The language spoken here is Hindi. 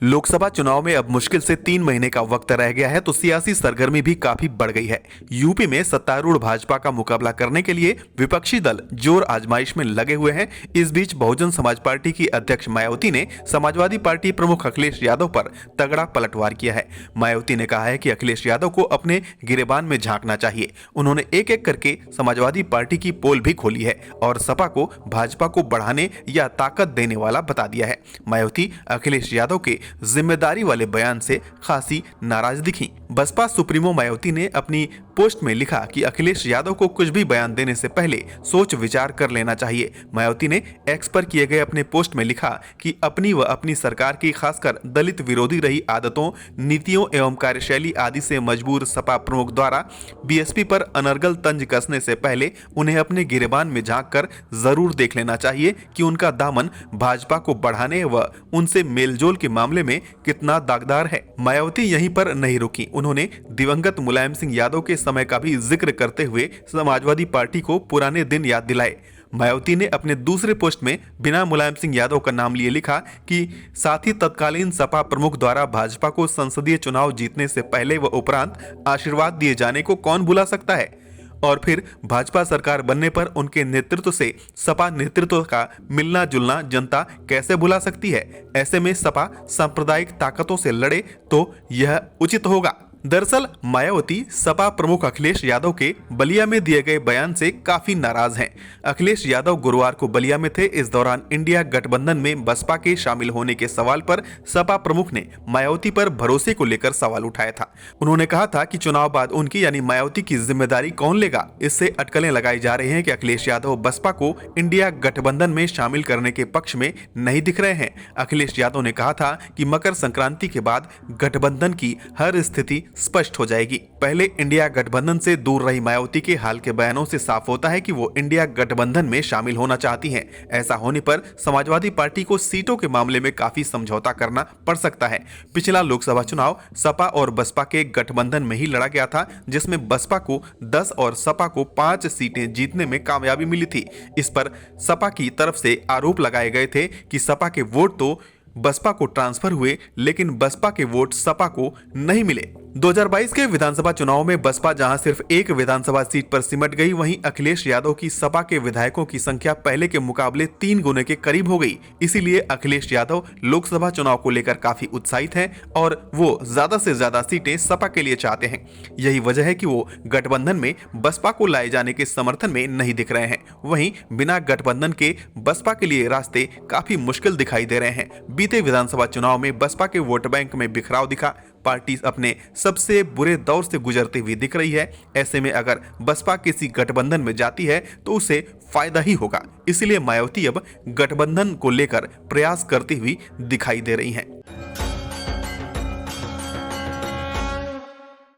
लोकसभा चुनाव में अब मुश्किल से 3 महीने का वक्त रह गया है तो सियासी सरगर्मी भी काफी बढ़ गई है। यूपी में सत्तारूढ़ भाजपा का मुकाबला करने के लिए विपक्षी दल जोर आजमाइश में लगे हुए हैं। इस बीच बहुजन समाज पार्टी की अध्यक्ष मायावती ने समाजवादी पार्टी प्रमुख अखिलेश यादव पर तगड़ा पलटवार किया है। मायावती ने कहा है कि अखिलेश यादव को अपने गिरेबान में झांकना चाहिए। उन्होंने एक एक करके समाजवादी पार्टी की पोल भी खोली है और सपा को भाजपा को बढ़ाने या ताकत देने वाला बता दिया है। मायावती अखिलेश यादव के जिम्मेदारी वाले बयान से खासी नाराज दिखी। बसपा सुप्रीमो मायावती ने अपनी पोस्ट में लिखा कि अखिलेश यादव को कुछ भी बयान देने से पहले सोच विचार कर लेना चाहिए। मायावती ने एक्स पर किए गए अपने पोस्ट में लिखा कि अपनी व अपनी सरकार की खासकर दलित विरोधी रही आदतों, नीतियों एवं कार्यशैली आदि से मजबूर सपा प्रमुख द्वारा बीएसपी पर अनर्गल तंज कसने से पहले उन्हें अपने गिरेबान में झांक कर जरूर देख लेना चाहिए कि उनका दामन भाजपा को बढ़ाने व उनसे मेलजोल के मामले में कितना दागदार है। मायावती यहीं पर नहीं रुकी। उन्होंने दिवंगत मुलायम सिंह यादव के समय का भी जिक्र करते हुए समाजवादी पार्टी को पुराने दिन याद दिलाए। मायावती ने अपने दूसरे पोस्ट में बिना मुलायम सिंह यादव का नाम लिए लिखा कि साथ ही तत्कालीन सपा प्रमुख द्वारा भाजपा को संसदीय चुनाव जीतने से पहले व उपरांत आशीर्वाद दिए जाने को कौन भुला सकता है, और फिर भाजपा सरकार बनने पर उनके नेतृत्व से सपा नेतृत्व का मिलना जुलना जनता कैसे भुला सकती है। ऐसे में सपा सांप्रदायिक ताकतों से लड़े तो यह उचित होगा। दरअसल मायावती सपा प्रमुख अखिलेश यादव के बलिया में दिए गए बयान से काफी नाराज हैं। अखिलेश यादव गुरुवार को बलिया में थे। इस दौरान इंडिया गठबंधन में बसपा के शामिल होने के सवाल पर सपा प्रमुख ने मायावती पर भरोसे को लेकर सवाल उठाया था। उन्होंने कहा था कि चुनाव बाद उनकी यानी मायावती की जिम्मेदारी कौन लेगा। इससे अटकलें लगाई जा रही हैं कि अखिलेश यादव बसपा को इंडिया गठबंधन में शामिल करने के पक्ष में नहीं दिख रहे हैं। अखिलेश यादव ने कहा था कि मकर संक्रांति के बाद गठबंधन की हर स्थिति स्पष्ट हो जाएगी। पहले इंडिया गठबंधन से दूर रही मायावती के हाल के बयानों से साफ होता है कि वो इंडिया गठबंधन में शामिल होना चाहती हैं। ऐसा होने पर समाजवादी पार्टी को सीटों के मामले में काफी समझौता करना पड़ सकता है। पिछला लोकसभा चुनाव सपा और बसपा के गठबंधन में ही लड़ा गया था, जिसमें बसपा को 10 और सपा को 5 सीटें जीतने में कामयाबी मिली थी। इस पर सपा की तरफ से आरोप लगाए गए थे कि सपा के वोट तो बसपा को ट्रांसफर हुए लेकिन बसपा के वोट सपा को नहीं मिले। 2022 के विधानसभा चुनाव में बसपा जहां सिर्फ एक विधानसभा सीट पर सिमट गई, वहीं अखिलेश यादव की सपा के विधायकों की संख्या पहले के मुकाबले 3 गुने के करीब हो गई। इसीलिए अखिलेश यादव लोकसभा चुनाव को लेकर काफी उत्साहित हैं और वो ज्यादा से ज्यादा सीटें सपा के लिए चाहते हैं। यही वजह है कि वो गठबंधन में बसपा को लाए जाने के समर्थन में नहीं दिख रहे हैं। वहीं बिना गठबंधन के बसपा के लिए रास्ते काफी मुश्किल दिखाई दे रहे हैं। बीते विधानसभा चुनाव में बसपा के वोट बैंक में बिखराव दिखा। पार्टी अपने सबसे बुरे दौर से गुजरती हुई दिख रही है। ऐसे में अगर बसपा किसी गठबंधन में जाती है तो उसे फायदा ही होगा। इसलिए मायावती अब गठबंधन को लेकर प्रयास करती हुई दिखाई दे रही हैं।